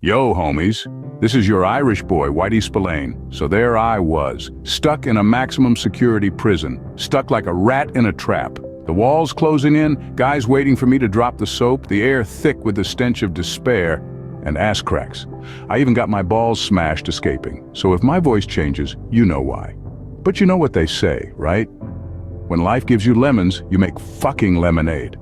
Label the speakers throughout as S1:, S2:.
S1: Yo, homies. This is your Irish boy, Whitey Spillane. So there I was, stuck in a maximum security prison, stuck like a rat in a trap. The walls closing in, guys waiting for me to drop the soap, the air thick with the stench of despair and ass cracks. I even got my balls smashed escaping. So if my voice changes, you know why. But you know what they say, right? When life gives you lemons, you make fucking lemonade.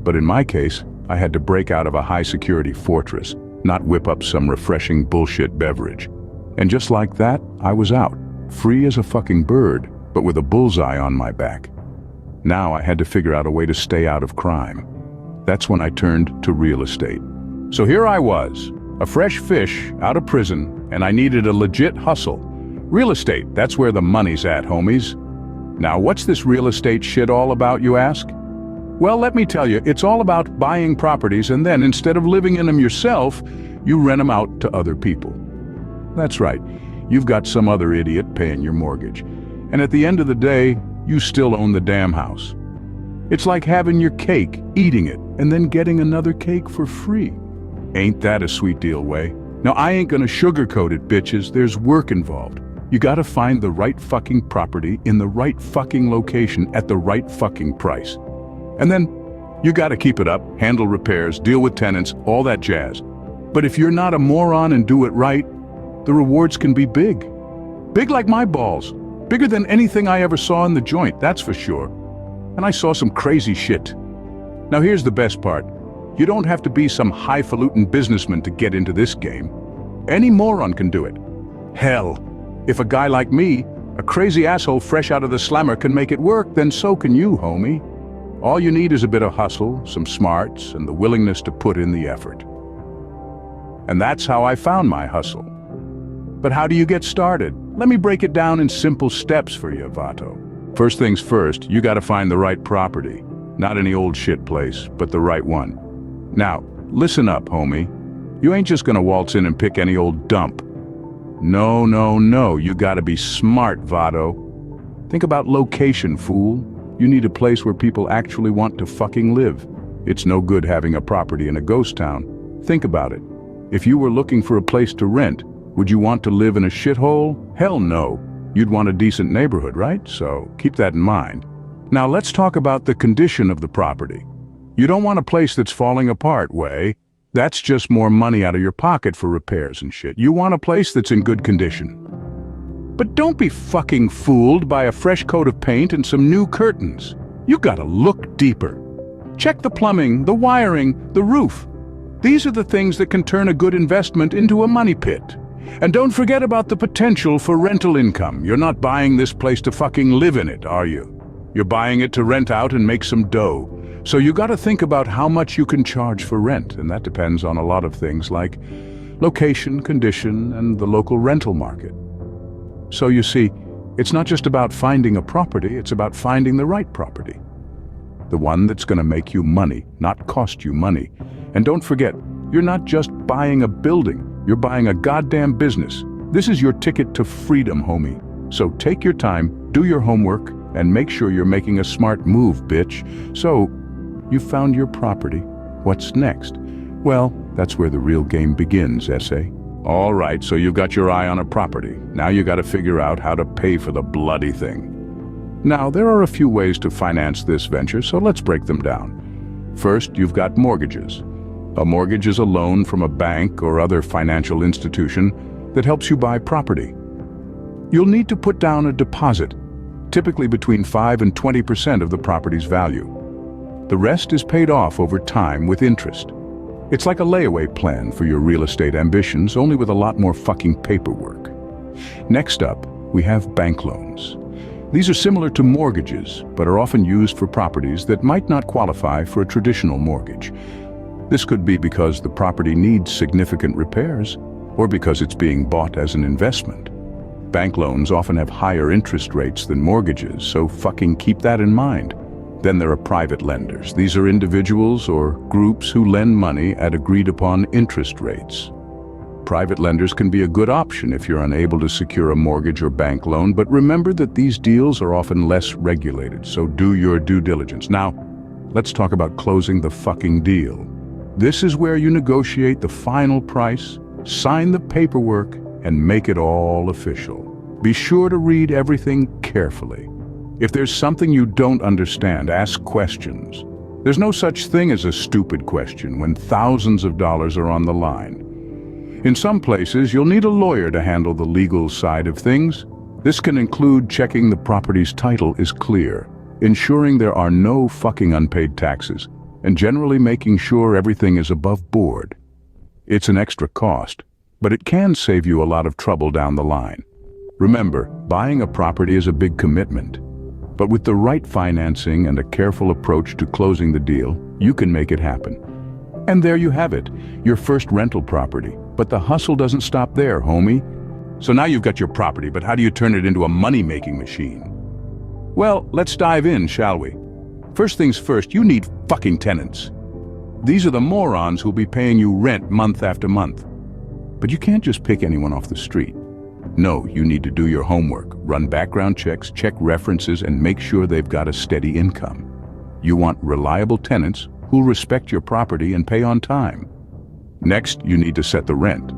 S1: But in my case, I had to break out of a high-security fortress, not whip up some refreshing bullshit beverage. And just like that, I was out, free as a fucking bird, but with a bullseye on my back. Now I had to figure out a way to stay out of crime. That's when I turned to real estate. So here I was, a fresh fish out of prison, and I needed a legit hustle. Real estate, that's where the money's at, homies. Now what's this real estate shit all about, you ask? Well, let me tell you, it's all about buying properties and then, instead of living in them yourself, you rent them out to other people. That's right, you've got some other idiot paying your mortgage. And at the end of the day, you still own the damn house. It's like having your cake, eating it, and then getting another cake for free. Ain't that a sweet deal, way? Now, I ain't gonna sugarcoat it, bitches. There's work involved. You gotta find the right fucking property in the right fucking location at the right fucking price. And then, you gotta keep it up, handle repairs, deal with tenants, all that jazz. But if you're not a moron and do it right, the rewards can be big. Big like my balls. Bigger than anything I ever saw in the joint, that's for sure. And I saw some crazy shit. Now here's the best part. You don't have to be some highfalutin businessman to get into this game. Any moron can do it. Hell, if a guy like me, a crazy asshole fresh out of the slammer, can make it work, then so can you, homie. All you need is a bit of hustle, some smarts, and the willingness to put in the effort. And that's how I found my hustle. But how do you get started? Let me break it down in simple steps for you, Vato. First things first, you gotta find the right property. Not any old shit place, but the right one. Now, listen up, homie. You ain't just gonna waltz in and pick any old dump. No, no, no, you gotta be smart, Vato. Think about location, fool. You need a place where people actually want to fucking live. It's no good having a property in a ghost town. Think about it. If you were looking for a place to rent, would you want to live in a shithole? Hell no. You'd want a decent neighborhood, right? So keep that in mind. Now let's talk about the condition of the property. You don't want a place that's falling apart, way. That's just more money out of your pocket for repairs and shit. You want a place that's in good condition. But don't be fucking fooled by a fresh coat of paint and some new curtains. You gotta look deeper. Check the plumbing, the wiring, the roof. These are the things that can turn a good investment into a money pit. And don't forget about the potential for rental income. You're not buying this place to fucking live in it, are you? You're buying it to rent out and make some dough. So you gotta think about how much you can charge for rent, and that depends on a lot of things like location, condition, and the local rental market. So you see, it's not just about finding a property, it's about finding the right property. The one that's gonna make you money, not cost you money. And don't forget, you're not just buying a building, you're buying a goddamn business. This is your ticket to freedom, homie. So take your time, do your homework, and make sure you're making a smart move, bitch. So, you found your property. What's next? Well, that's where the real game begins, essay. All right, so you've got your eye on a property. Now you gotta figure out how to pay for the bloody thing. Now, there are a few ways to finance this venture, so let's break them down. First, you've got mortgages. A mortgage is a loan from a bank or other financial institution that helps you buy property. You'll need to put down a deposit, typically between 5 and 20% of the property's value. The rest is paid off over time with interest. It's like a layaway plan for your real estate ambitions, only with a lot more fucking paperwork. Next up, we have bank loans. These are similar to mortgages, but are often used for properties that might not qualify for a traditional mortgage. This could be because the property needs significant repairs, or because it's being bought as an investment. Bank loans often have higher interest rates than mortgages, so fucking keep that in mind. Then there are private lenders. These are individuals or groups who lend money at agreed-upon interest rates. Private lenders can be a good option if you're unable to secure a mortgage or bank loan, but remember that these deals are often less regulated, so do your due diligence. Now, let's talk about closing the fucking deal. This is where you negotiate the final price, sign the paperwork, and make it all official. Be sure to read everything carefully. If there's something you don't understand, ask questions. There's no such thing as a stupid question when thousands of dollars are on the line. In some places, you'll need a lawyer to handle the legal side of things. This can include checking the property's title is clear, ensuring there are no fucking unpaid taxes, and generally making sure everything is above board. It's an extra cost, but it can save you a lot of trouble down the line. Remember, buying a property is a big commitment, but with the right financing and a careful approach to closing the deal, you can make it happen. And there you have it, your first rental property. But the hustle doesn't stop there, homie. So now you've got your property, but how do you turn it into a money-making machine? Well, let's dive in, shall we? First things first, you need fucking tenants. These are the morons who'll be paying you rent month after month. But you can't just pick anyone off the street. No, you need to do your homework, run background checks, check references, and make sure they've got a steady income. You want reliable tenants who'll respect your property and pay on time. Next, you need to set the rent.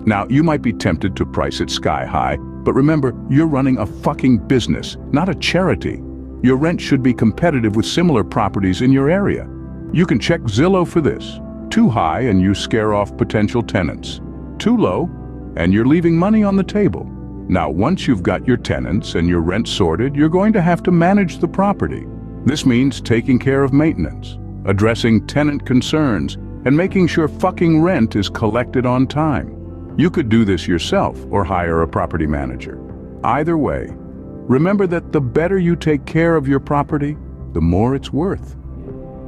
S1: Now, you might be tempted to price it sky high, but remember, you're running a fucking business, not a charity. Your rent should be competitive with similar properties in your area. You can check Zillow for this. Too high and you scare off potential tenants. Too low, and you're leaving money on the table. Now, once you've got your tenants and your rent sorted, you're going to have to manage the property. This means taking care of maintenance, addressing tenant concerns, and making sure fucking rent is collected on time. You could do this yourself or hire a property manager. Either way, remember that the better you take care of your property, the more it's worth.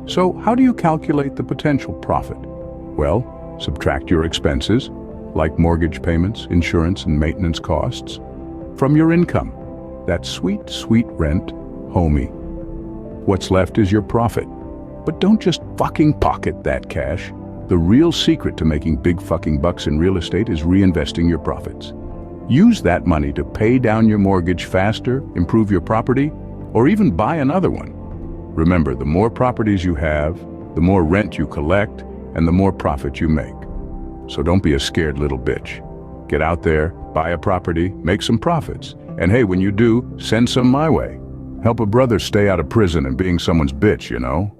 S1: So how do you calculate the potential profit? Well, subtract your expenses, like mortgage payments, insurance, and maintenance costs, from your income. That sweet, sweet rent, homie. What's left is your profit. But don't just fucking pocket that cash. The real secret to making big fucking bucks in real estate is reinvesting your profits. Use that money to pay down your mortgage faster, improve your property, or even buy another one. Remember, the more properties you have, the more rent you collect, and the more profit you make. So don't be a scared little bitch. Get out there, buy a property, make some profits. And hey, when you do, send some my way. Help a brother stay out of prison and being someone's bitch, you know?